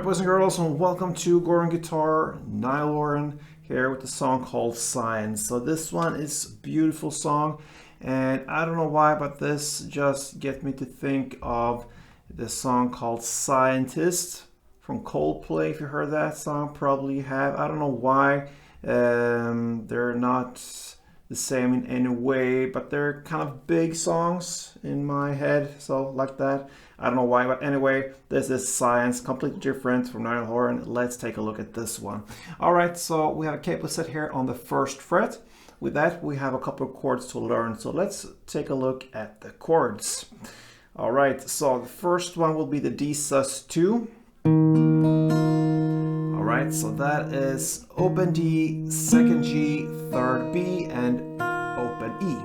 boys and girls, and welcome to HORAN Guitar. NIALL here with a song called Science. So this one is a beautiful song, and I don't know why, but this just gets me to think of the song called Scientist from Coldplay. If you heard that song, probably you have. I don't know why. They're not the same in any way, but they're kind of big songs in my head, so like that. I don't know why, but anyway, this is Science, completely different from NIALL. Let's take a look at this one. Alright, so we have a capo set here on the first fret. With that, we have a couple of chords to learn, so let's take a look at the chords. Alright, so the first one will be the D sus2. Alright, so that is open D, second G, third B, and open E.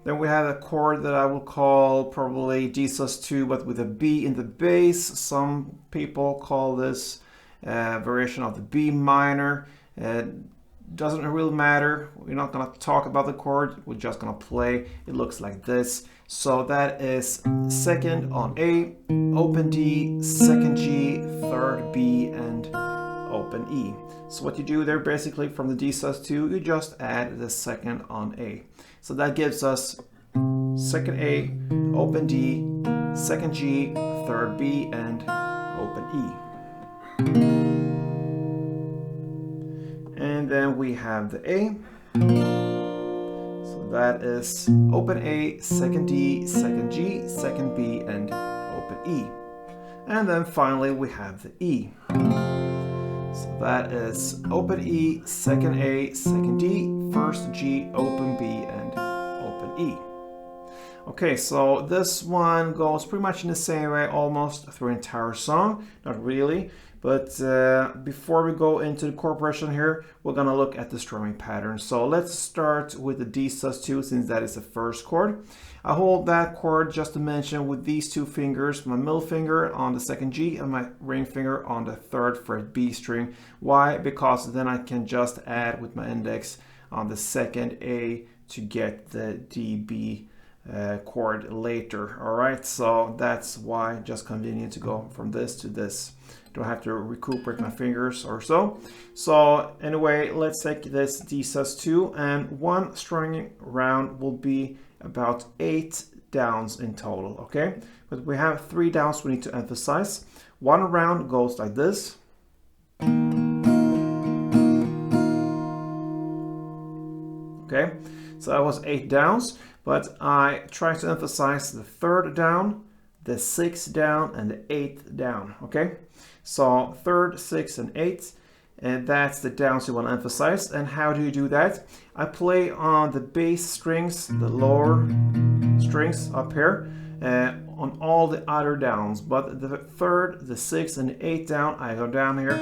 Then we have a chord that I will call probably D sus2, but with a B in the bass. Some people call this variation of the B minor. Doesn't really matter. We're not going to talk about the chord. We're just going to play. It looks like this. So that is second on A, open D, second G, third B, and open E. So what you do there, basically from the D sus2, you just add the second on A. So that gives us second A, open D, second G, third B, and open E. And then we have the A. So that is open A, second D, second G, second B, and open E. And then finally we have the E. So that is open E, second A, second D, first G, open B, and open E. Okay, so this one goes pretty much in the same way almost through the entire song. Not really, but before we go into the chord progression here, we're gonna look at the strumming pattern. So let's start with the D sus2, since that is the first chord. I hold that chord, just to mention, with these two fingers, my middle finger on the second G and my ring finger on the third fret B string. Why? Because then I can just add with my index on the second A to get the DB chord later. Alright, so that's why, just convenient to go from this to this. Don't have to recuperate my fingers or so. So anyway, let's take this D sus2, and one strumming round will be about 8 downs in total, okay? But we have 3 downs we need to emphasize. One round goes like this. Okay, so that was 8 downs, but I try to emphasize the 3rd down, the 6th down, and the 8th down, okay? So 3rd, 6th, and 8th, and that's the downs you want to emphasize. And how do you do that? I play on the bass strings, the lower strings up here, on all the other downs, but the 3rd, the 6th, and the 8th down, I go down here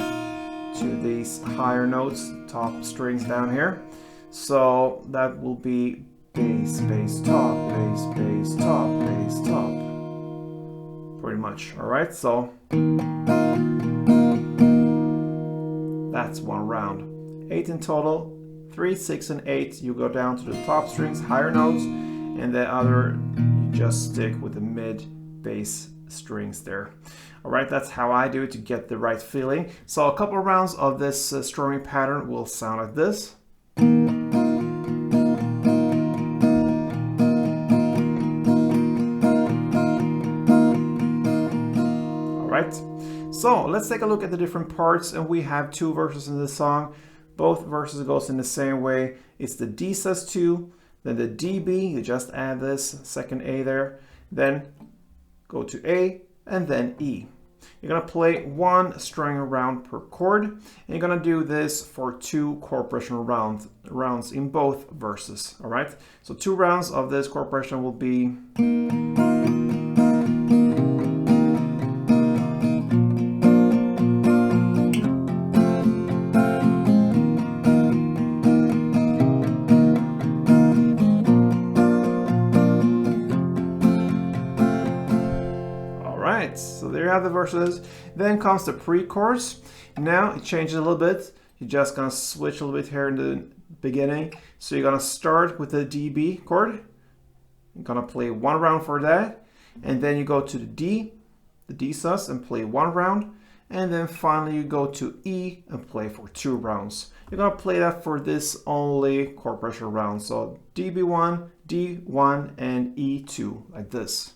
to these higher notes, top strings down here. So that will be bass, bass, top, bass, bass, top, bass, top. Pretty much, alright, so that's one round. 8 in total, 3, 6, and 8. You go down to the top strings, higher notes, and the other, you just stick with the mid bass strings there. Alright, that's how I do it to get the right feeling. So a couple of rounds of this strumming pattern will sound like this. So let's take a look at the different parts, and we have 2 verses in this song. Both verses goes in the same way. It's the D sus2, then the DB, you just add this second A there, then go to A, and then E. You're gonna play 1 string round per chord, and you're gonna do this for 2 chord progression rounds in both verses. All right, so 2 rounds of this chord progression will be. So there you have the verses. Then comes the pre-chorus. Now it changes a little bit. You're just gonna switch a little bit here in the beginning. So you're gonna start with the DB chord. You're gonna play 1 round for that, and then you go to the D, the D sus and play 1 round, and then finally you go to E and play for 2 rounds. You're gonna play that for this only chord pressure round. So DB1, D1, and E2, like this.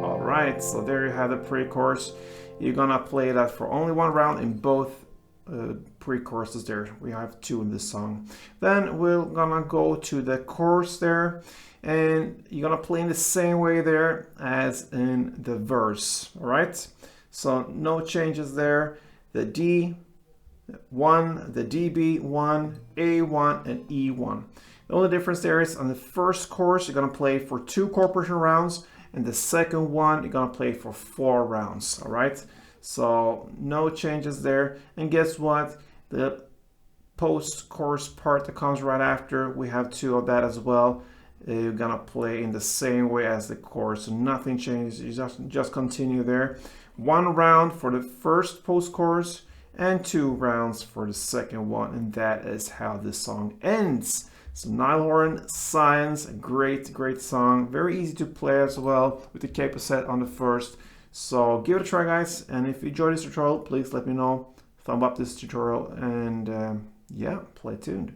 Alright, so there you have the pre-chorus. You're gonna play that for only 1 round in both pre-choruses there. We have 2 in this song. Then we're gonna go to the chorus there, and you're gonna play in the same way there as in the verse. All right, so no changes there. The D1, the DB1, A1, and E1. The only difference there is on the first chorus you're gonna play for 2 chord pressure rounds, and the second one you're gonna play for 4 rounds. All right, so no changes there. And guess what? The post-chorus part that comes right after, we have 2 of that as well. You're gonna play in the same way as the chorus, so nothing changes. You just continue there. 1 round for the first post-chorus and 2 rounds for the second one, and that is how this song ends. So NIALL HORAN, Science, a great song, very easy to play as well with the capo set on the first. So give it a try, guys, and if you enjoyed this tutorial, please let me know. Thumb up this tutorial, and yeah, play tuned.